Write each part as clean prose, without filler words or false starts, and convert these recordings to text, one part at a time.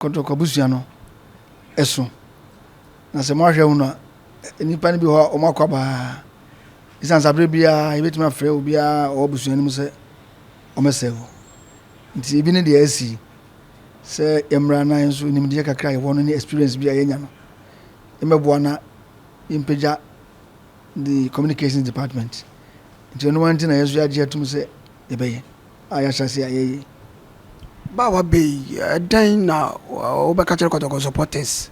Kotoko busua no eso na se mo ahwe hu no nipa ne bi ho o makwaba isan sabre bia ebetuma frɛ obi a o busua ne mu se o mesewo nti ebi ne de asi se emra na enso nimde kakra ye wono ne experience bia yenya no emeboa na impeja the communications department nti no wanti na yeso age atum se ebeye aya hyase ayeyi ba wa be dan na obeka kire Kotoko supporters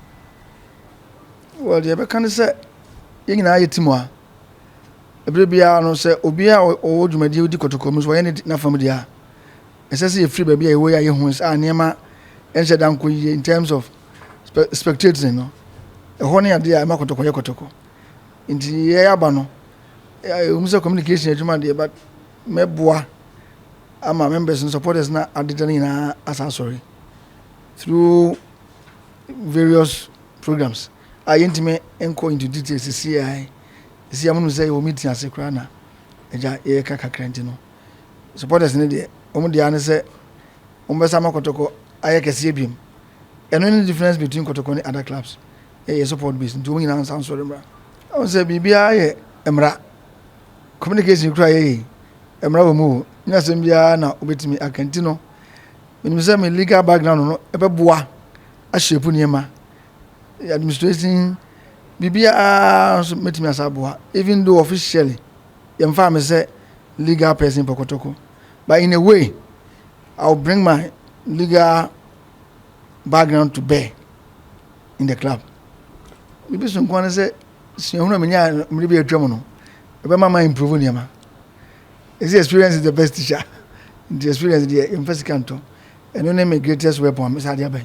well the beka ne se yengina ayetimu a ebre bia no se obi a o dwumadi odi Kotoko mu so ye ne na family a esese ye free ba bia ye wo ya ye hu a niema ense dan ko in terms of spectating no ehɔ ne ade a ma Kotoko ye Kotoko nti ye aba no umse communication adwuma de but meboa ama members and supporters na adedani na asa sorry through various programs I intime enko into details see amunu say o meeting asekra na eja ye kakra nti no supporters ne de omu de ane say ombesa ma Kotoko aye kese biem eno ni difference between Kotoko and other clubs e support base nti o nyina ansan sorry mra o say bibia ye emra communication kura ye emra wo mu nya sem bia na obetimi akanti no menim say me legal background no ebeboa a shape niema administration bibia so metimi asaboa even though officially yemfa me say legal person for Kotoko but in a way I'll bring my legal background to bear in the club bibi so nkwan say siehunu menya mribi atwam no ebe mama improve niema this experience is the best teacher the experience the first canto and no name greatest weapon Mr. Adiabai